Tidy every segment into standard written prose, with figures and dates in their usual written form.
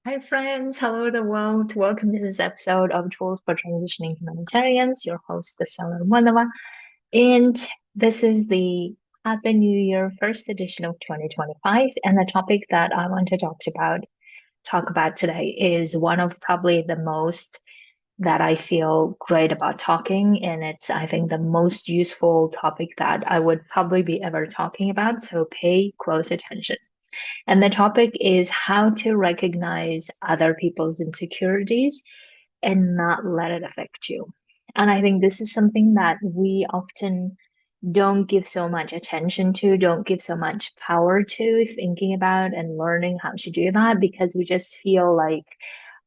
Hi, friends. Hello, the world. Welcome to this episode of Tools for Transitioning Humanitarians. Your host, the Seller Manava. And this is the Happy New Year first edition of 2025. And the topic that I want to talk about today is one of probably the most that I feel great about talking. And it's, I think, the most useful topic that I would probably be ever talking about. So pay close attention. And the topic is how to recognize other people's insecurities and not let it affect you. And I think this is something that we often don't give so much attention to, don't give so much power to thinking about and learning how to do that because we just feel like,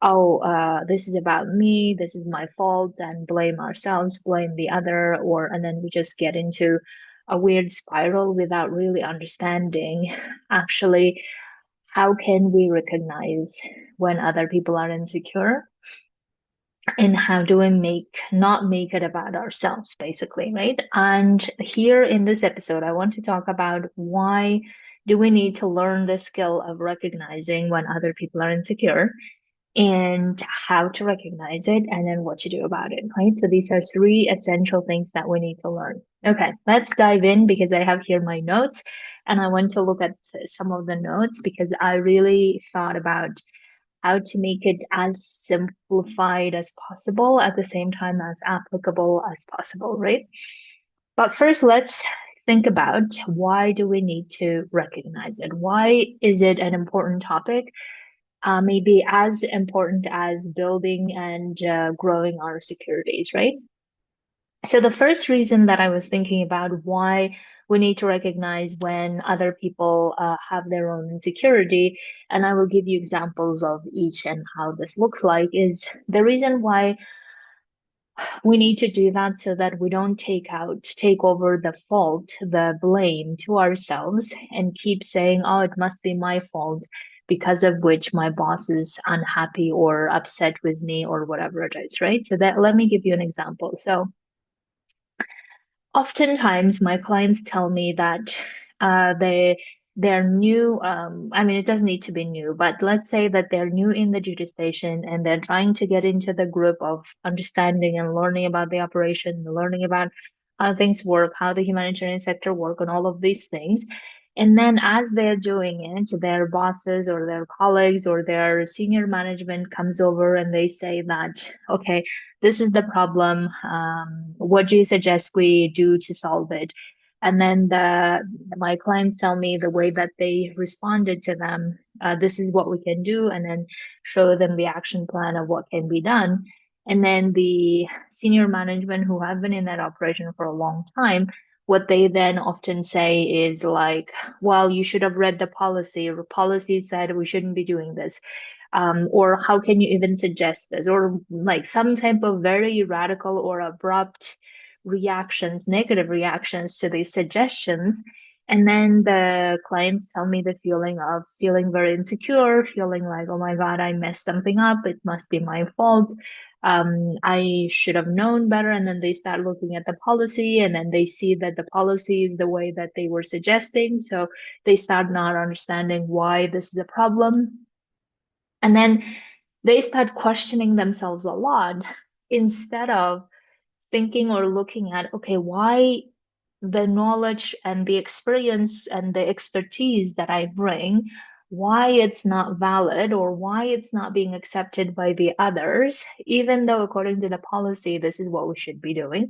oh, this is about me, this is my fault, and blame ourselves, blame the other, and then we just get into a weird spiral without really understanding actually how can we recognize when other people are insecure and how do we not make it about ourselves basically, right? And here in this episode I want to talk about why do we need to learn the skill of recognizing when other people are insecure and how to recognize it and then what to do about it, right? So these are three essential things that we need to learn. Okay, let's dive in because I have here my notes and I want to look at some of the notes because I really thought about how to make it as simplified as possible at the same time as applicable as possible, right? But first, let's think about why do we need to recognize it? Why is it an important topic? Maybe as important as building and growing our securities, right? So the first reason that I was thinking about why we need to recognize when other people have their own insecurity, and I will give you examples of each and how this looks like, is the reason why we need to do that so that we don't take over the fault, the blame to ourselves and keep saying, oh, it must be my fault because of which my boss is unhappy or upset with me or whatever it is, right? So that let me give you an example. So oftentimes my clients tell me that they're new. I mean, it doesn't need to be new, but let's say that they're new in the duty station and they're trying to get into the group of understanding and learning about the operation, learning about how things work, how the humanitarian sector work, and all of these things. And then as they're doing it, their bosses or their colleagues or their senior management comes over and they say that, okay, this is the problem. What do you suggest we do to solve it? And then my clients tell me the way that they responded to them. This is what we can do, and then show them the action plan of what can be done. And then the senior management who have been in that operation for a long time, what they then often say is like, well, you should have read the policy, or policy said we shouldn't be doing this, or how can you even suggest this, or like some type of very radical or abrupt reactions, negative reactions to these suggestions. And then the clients tell me the feeling of feeling very insecure, feeling like, oh my God, I messed something up. It must be my fault. I should have known better. And then they start looking at the policy and then they see that the policy is the way that they were suggesting. So they start not understanding why this is a problem. And then they start questioning themselves a lot instead of thinking or looking at, okay, why the knowledge and the experience and the expertise that I bring, why it's not valid or why it's not being accepted by the others, even though according to the policy, this is what we should be doing.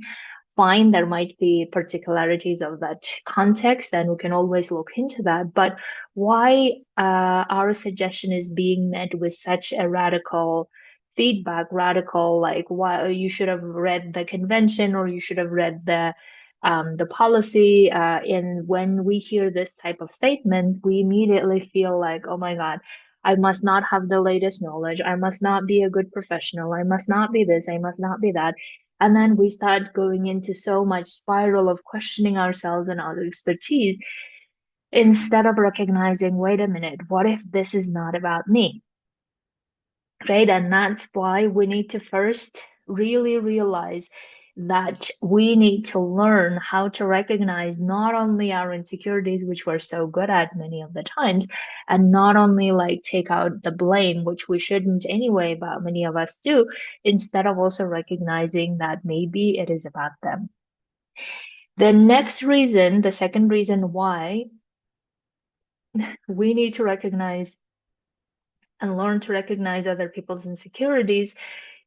Fine, there might be particularities of that context, and we can always look into that. But why our suggestion is being met with such a radical feedback, radical like why you should have read the convention or you should have read the policy. And when we hear this type of statement, we immediately feel like, oh my God, I must not have the latest knowledge. I must not be a good professional. I must not be this. I must not be that. And then we start going into so much spiral of questioning ourselves and our expertise instead of recognizing, wait a minute, what if this is not about me? Right? And that's why we need to first really realize that we need to learn how to recognize not only our insecurities, which we're so good at many of the times, and not only like take out the blame, which we shouldn't anyway, but many of us do, instead of also recognizing that maybe it is about them. The next reason, the second reason why we need to recognize and learn to recognize other people's insecurities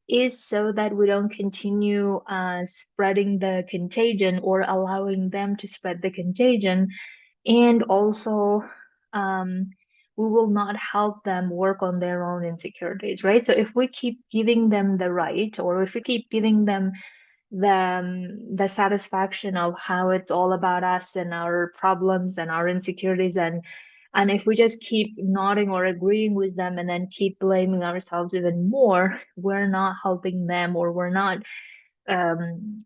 is so that we don't continue spreading the contagion or allowing them to spread the contagion. And also, um, we will not help them work on their own insecurities, right? So if we keep giving them the right, or if we keep giving them the satisfaction of how it's all about us and our problems and our insecurities, and if we just keep nodding or agreeing with them and then keep blaming ourselves even more, we're not helping them, or we're not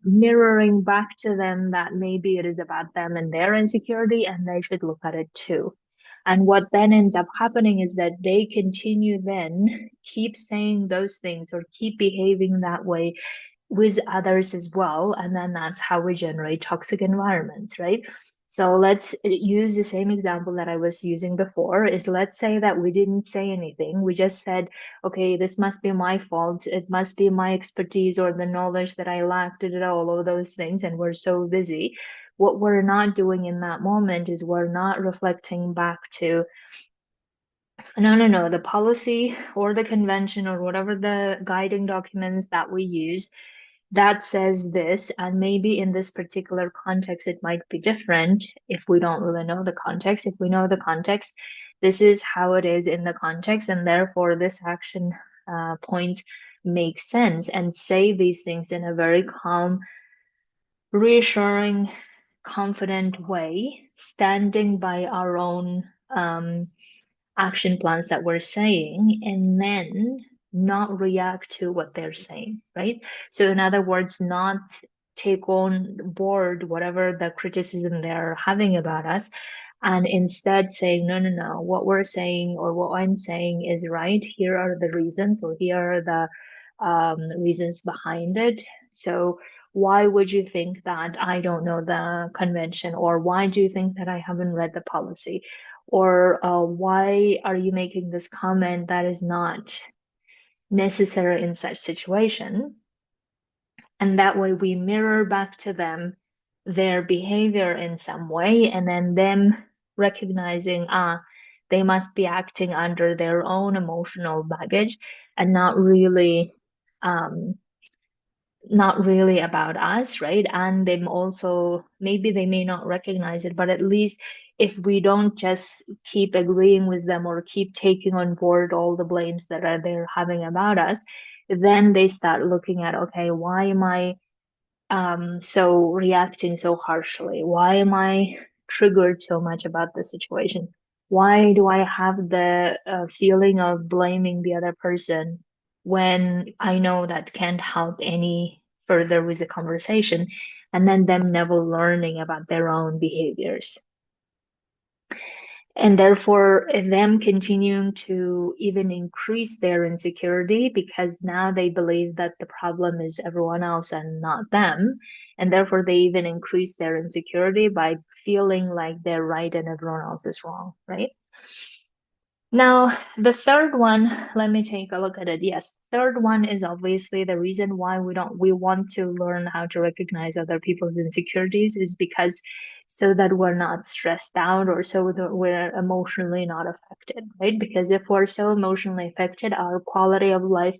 mirroring back to them that maybe it is about them and their insecurity and they should look at it too. And what then ends up happening is that they continue then keep saying those things or keep behaving that way with others as well. And then that's how we generate toxic environments, right? So let's use the same example that I was using before is, let's say that we didn't say anything. We just said, okay, this must be my fault. It must be my expertise or the knowledge that I lacked, all of those things. And we're so busy. What we're not doing in that moment is we're not reflecting back to, no, the policy or the convention or whatever the guiding documents that we use that says this, and maybe in this particular context, it might be different if we don't really know the context. If we know the context, this is how it is in the context, and therefore this action point makes sense, and say these things in a very calm, reassuring, confident way, standing by our own action plans that we're saying, and then not react to what they're saying, right? So, in other words, not take on board whatever the criticism they're having about us, and instead saying, no, no, no, what we're saying or what I'm saying is right. Here are the reasons, or here are the reasons behind it. So, why would you think that I don't know the convention? Or why do you think that I haven't read the policy? Or why are you making this comment that is not necessary in such situation? And that way we mirror back to them their behavior in some way, and then them recognizing, they must be acting under their own emotional baggage and not really about us, right? And them also, maybe they may not recognize it, but at least if we don't just keep agreeing with them or keep taking on board all the blames that are they're having about us, then they start looking at, okay, why am I so reacting so harshly? Why am I triggered so much about the situation? Why do I have the feeling of blaming the other person when I know that can't help any further with the conversation? And then them never learning about their own behaviors, and therefore them continuing to even increase their insecurity because now they believe that the problem is everyone else and not them, and therefore they even increase their insecurity by feeling like they're right and everyone else is wrong, right? Now, the third one, let me take a look at it. Yes, third one is obviously the reason why we want to learn how to recognize other people's insecurities is because so that we're not stressed out, or so that we're emotionally not affected, right? Because if we're so emotionally affected, our quality of life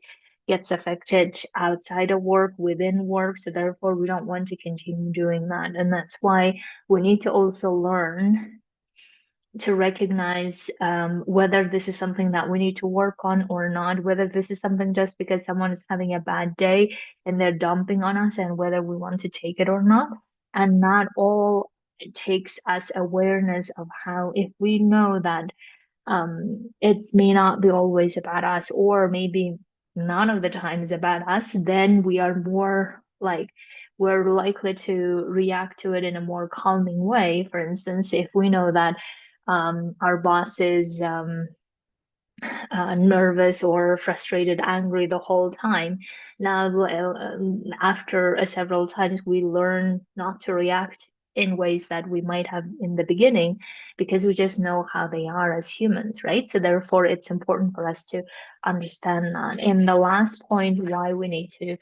gets affected outside of work, within work. So therefore, we don't want to continue doing that. And that's why we need to also learn to recognize whether this is something that we need to work on or not, whether this is something just because someone is having a bad day and they're dumping on us, and whether we want to take it or not. And not all it takes us awareness of how, if we know that it may not be always about us, or maybe none of the time is about us, then we are more like, we're likely to react to it in a more calming way. For instance, if we know that our boss is nervous or frustrated, angry the whole time. Now, after several times, we learn not to react in ways that we might have in the beginning because we just know how they are as humans, right? So, therefore, it's important for us to understand that. And the last point, why we need to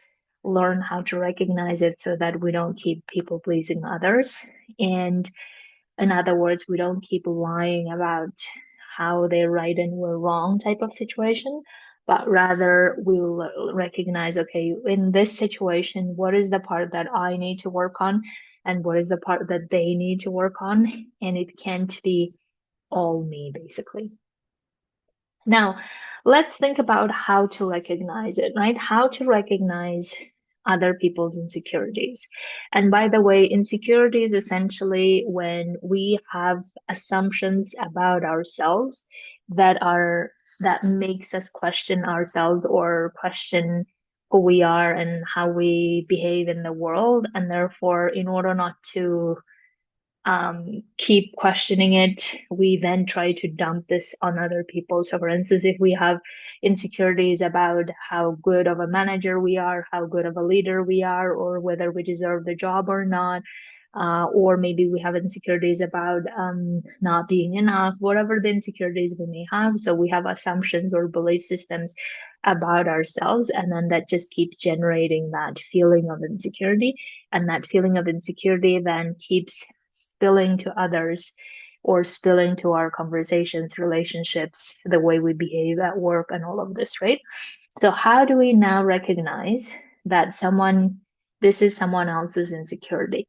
learn how to recognize it so that we don't keep people pleasing others. And in other words, we don't keep lying about how they're right and we're wrong type of situation, but rather we'll recognize, okay, in this situation, what is the part that I need to work on and what is the part that they need to work on? And it can't be all me, basically. Now, let's think about how to recognize it, right? How to recognize other people's insecurities. And by the way, insecurity is essentially when we have assumptions about ourselves that are that makes us question ourselves or question who we are and how we behave in the world. And therefore, in order not to keep questioning it, we then try to dump this on other people. So, for instance, if we have insecurities about how good of a manager we are, how good of a leader we are, or whether we deserve the job or not, or maybe we have insecurities about not being enough, whatever the insecurities we may have. So, we have assumptions or belief systems about ourselves, and then that just keeps generating that feeling of insecurity. And that feeling of insecurity then keeps spilling to others or spilling to our conversations, relationships, the way we behave at work, and all of this, right? So, how do we now recognize that this is someone else's insecurity?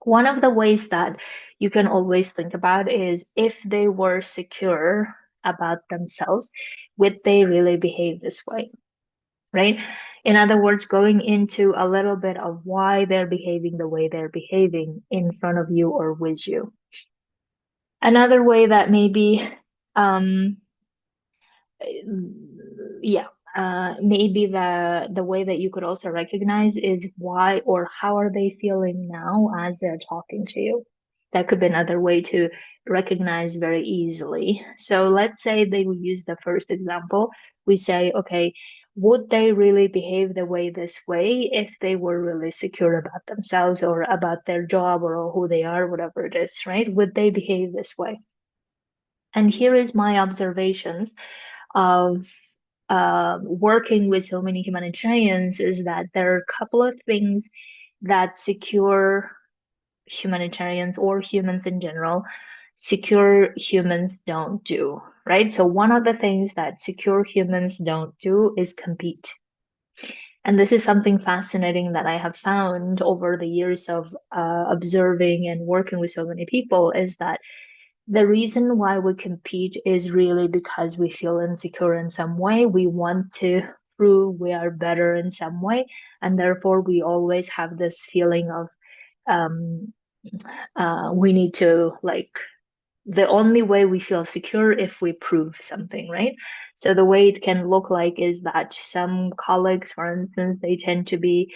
One of the ways that you can always think about is if they were secure about themselves, would they really behave this way? Right? In other words, going into a little bit of why they're behaving the way they're behaving in front of you or with you. Another way that maybe, um, yeah, maybe the way that you could also recognize is why or how are they feeling now as they're talking to you. That could be another way to recognize very easily. So let's say they will use the first example. We say, okay, would they really behave the way this way if they were really secure about themselves or about their job or who they are, whatever it is, right? Would they behave this way? And here is my observations of working with so many humanitarians is that there are a couple of things that secure humanitarians or humans in general, secure humans don't do, right? So one of the things that secure humans don't do is compete. And this is something fascinating that I have found over the years of observing and working with so many people is that the reason why we compete is really because we feel insecure in some way. We want to prove we are better in some way. And therefore, we always have this feeling of um, we need to like the only way we feel secure if we prove something, right? So the way it can look like is that some colleagues, for instance, they tend to be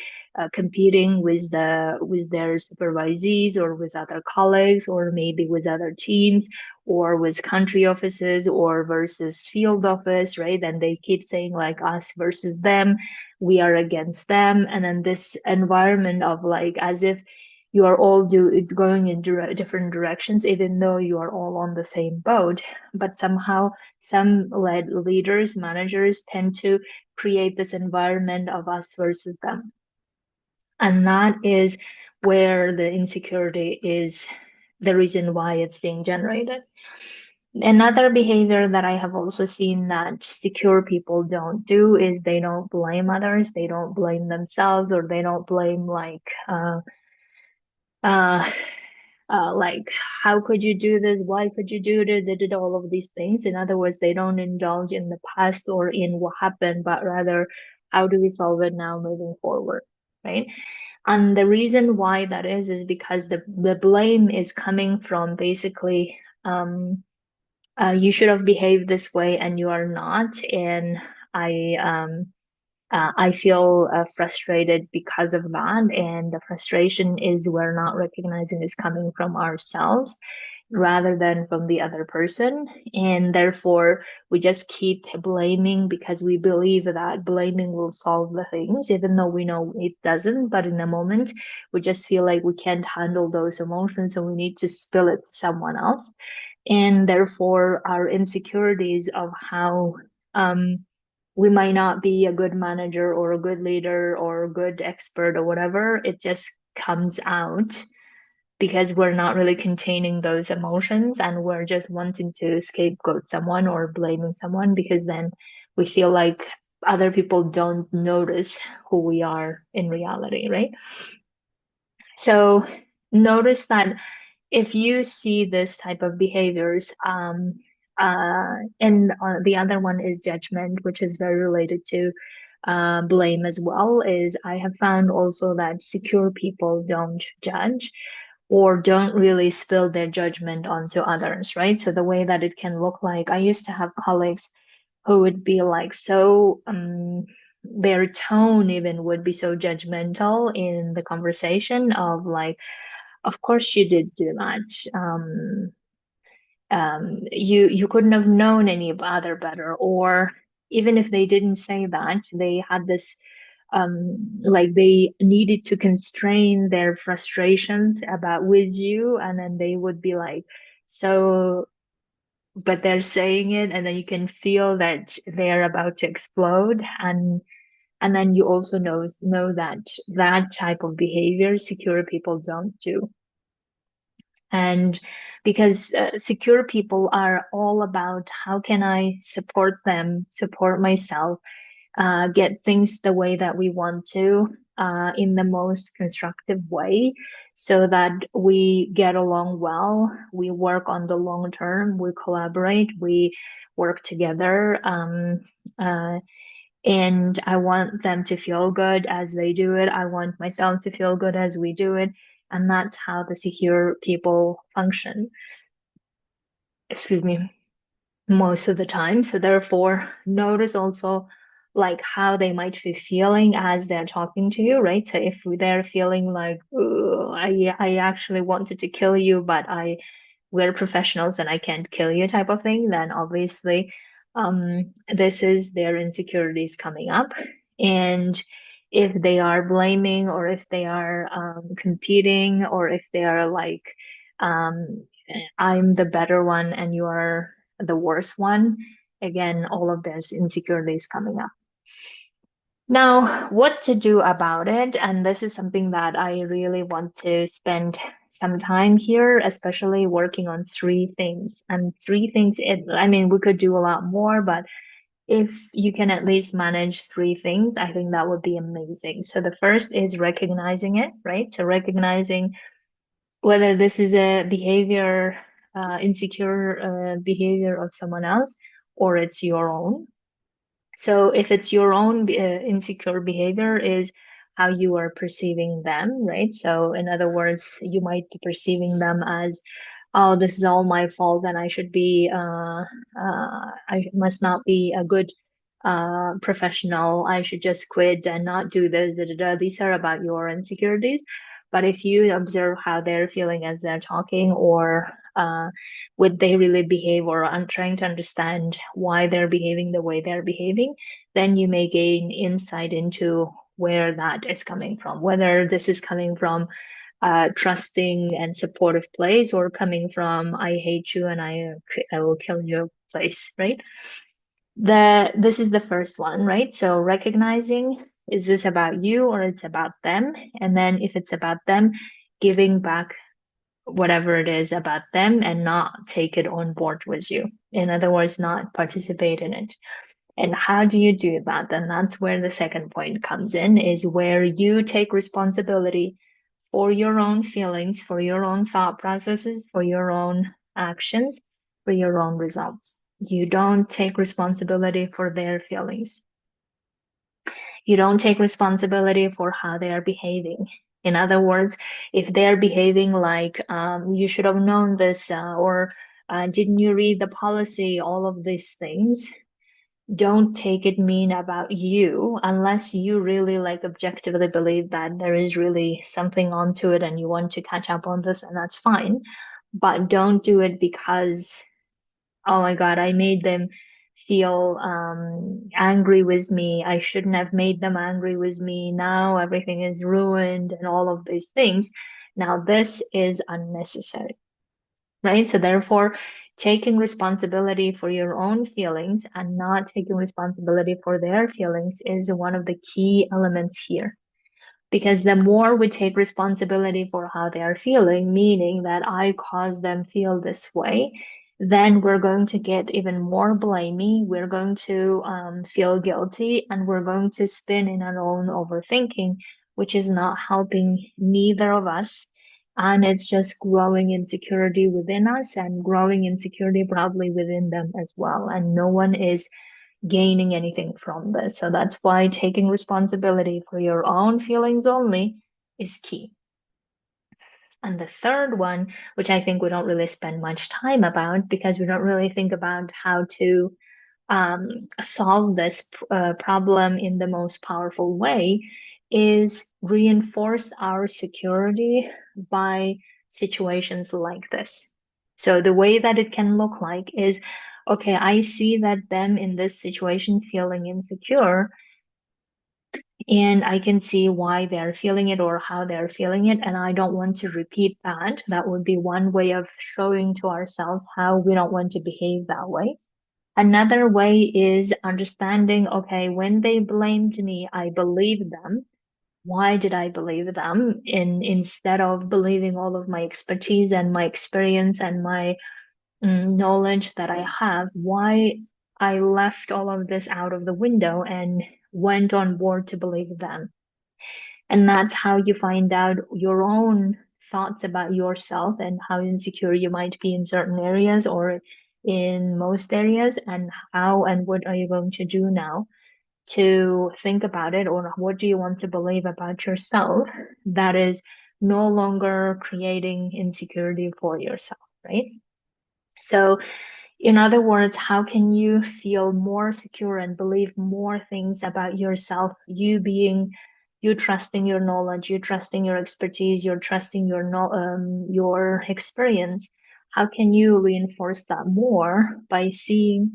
competing with their supervisees or with other colleagues or maybe with other teams or with country offices or versus field office, right? And they keep saying like us versus them, we are against them, and then this environment of like as if you are all do it's going in different directions even though you are all on the same boat, but somehow some leaders, managers tend to create this environment of us versus them, and that is where the insecurity is the reason why it's being generated. Another behavior that I have also seen that secure people don't do is they don't blame others, they don't blame themselves, or they don't blame uh, like how could you do this, why could you do this, they did all of these things. In other words, they don't indulge in the past or in what happened, but rather how do we solve it now moving forward, right? And the reason why that is because the blame is coming from basically you should have behaved this way and you are not, and I feel frustrated because of that. And the frustration is we're not recognizing is coming from ourselves. rather than from the other person. And therefore, we just keep blaming because we believe that blaming will solve the things, even though we know it doesn't. But in a moment, we just feel like we can't handle those emotions, so we need to spill it to someone else. And therefore, our insecurities of how we might not be a good manager or a good leader or a good expert or whatever, it just comes out because we're not really containing those emotions and we're just wanting to scapegoat someone or blaming someone because then we feel like other people don't notice who we are in reality, right? So notice that if you see this type of behaviors, and the other one is judgment, which is very related to blame as well, is I have found also that secure people don't judge or don't really spill their judgment onto others, right? So the way that it can look like, I used to have colleagues who would be like so, their tone even would be so judgmental in the conversation of like, of course you did do that. You couldn't have known any other better, or even if they didn't say that, they had this like they needed to constrain their frustrations about with you, and then they would be like, so, but they're saying it, and then you can feel that they're about to explode, and then you also know that that type of behavior secure people don't do. And because secure people are all about how can I support them, support myself, get things the way that we want to, in the most constructive way, so that we get along well, we work on the long term, we collaborate, we work together. Uh, and I want them to feel good as they do it. I want myself to feel good as we do it. And that's how the secure people function. Excuse me, most of the time. So therefore, notice also like how they might be feeling as they're talking to you, right? So if they're feeling like, I actually wanted to kill you, but we're professionals and I can't kill you type of thing, then obviously this is their insecurities coming up. And if they are blaming or if they are competing or if they are like, um, I'm the better one and you are the worst one, again, all of those insecurities coming up. Now, what to do about it? And this is something that I really want to spend some time here, especially working on three things. And three things, I mean, we could do a lot more, but if you can at least manage three things, I think that would be amazing. So the first is recognizing it, right? So recognizing whether this is a behavior, insecure behavior of someone else, or it's your own. So if it's your own insecure behavior is how you are perceiving them, right? So in other words, you might be perceiving them as, oh, this is all my fault and I must not be a good professional. I should just quit and not do this. Da, da, da. These are about your insecurities. But if you observe how they're feeling as they're talking, or would they really behave, or I'm trying to understand why they're behaving the way they're behaving, then you may gain insight into where that is coming from, whether this is coming from trusting and supportive place or coming from I hate you and I will kill you place, right? This is the first one, right? So recognizing, is this about you or it's about them? And then if it's about them, giving back whatever it is about them and not take it on board with you. In other words, not participate in it. And how do you do that? Then that's where the second point comes in, is where you take responsibility for your own feelings, for your own thought processes, for your own actions, for your own results. You don't take responsibility for their feelings. You don't take responsibility for how they are behaving. In other words, if they're behaving like you should have known this, or didn't you read the policy, all of these things, don't take it mean about you unless you really like objectively believe that there is really something onto it and you want to catch up on this, and that's fine. but don't do it because, oh my God, I made them feel angry with me. I shouldn't have made them angry with me. Now everything is ruined and all of these things. Now, this is unnecessary, right? So, therefore, taking responsibility for your own feelings and not taking responsibility for their feelings is one of the key elements here. Because the more we take responsibility for how they are feeling, meaning that I caused them feel this way, then we're going to get even more blamey. We're going to feel guilty and we're going to spin in our own overthinking, which is not helping neither of us. And it's just growing insecurity within us and growing insecurity probably within them as well. And no one is gaining anything from this. So that's why taking responsibility for your own feelings only is key. And the third one, which I think we don't really spend much time about because we don't really think about how to solve this problem in the most powerful way, is reinforce our security by situations like this. So the way that it can look like is, okay, I see that them in this situation feeling insecure, and I can see why they're feeling it or how they're feeling it, and I don't want to repeat that. That would be one way of showing to ourselves how we don't want to behave that way. Another way is understanding, okay, when they blamed me, I believed them. Why did I believe them? Instead of believing all of my expertise and my experience and my knowledge that I have, why I left all of this out of the window and went on board to believe them. And that's how you find out your own thoughts about yourself and how insecure you might be in certain areas or in most areas, and how and what are you going to do now to think about it, or what do you want to believe about yourself that is no longer creating insecurity for yourself, right? So in other words, how can you feel more secure and believe more things about yourself? You trusting your knowledge, you trusting your expertise, you're trusting your no, your experience. How can you reinforce that more by seeing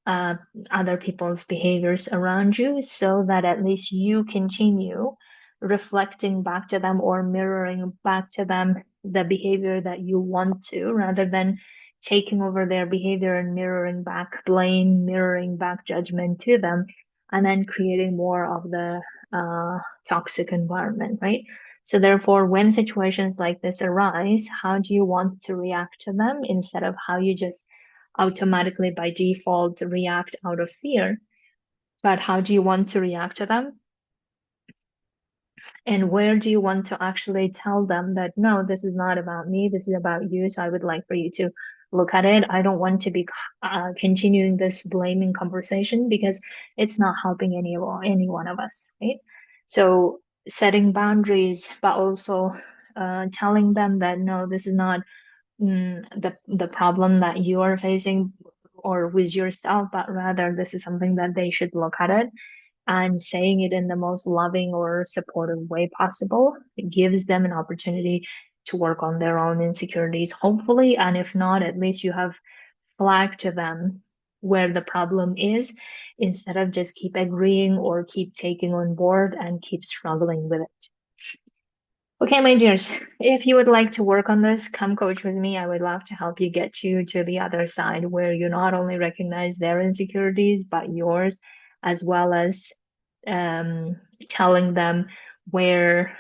uh, other people's behaviors around you so that at least you continue reflecting back to them or mirroring back to them the behavior that you want to, rather than taking over their behavior and mirroring back blame, mirroring back judgment to them, and then creating more of the toxic environment, right? So therefore, when situations like this arise, how do you want to react to them instead of how you just automatically by default react out of fear? But how do you want to react to them? And where do you want to actually tell them that, no, this is not about me, this is about you. So I would like for you to look at it. I don't want to be continuing this blaming conversation because it's not helping any one of us, right? So setting boundaries, but also telling them that, no, this is not the problem that you are facing or with yourself, but rather this is something that they should look at it, and saying it in the most loving or supportive way possible. It gives them an opportunity to work on their own insecurities, hopefully. And if not, at least you have flagged to them where the problem is instead of just keep agreeing or keep taking on board and keep struggling with it. Okay, my dears, if you would like to work on this, come coach with me. I would love to help you get you to the other side where you not only recognize their insecurities, but yours, as well as um, telling them where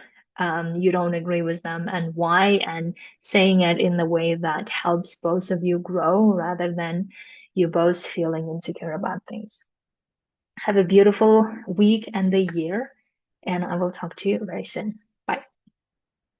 you don't agree with them and why, and saying it in the way that helps both of you grow rather than you both feeling insecure about things. Have a beautiful week and the year, and I will talk to you very soon. Bye.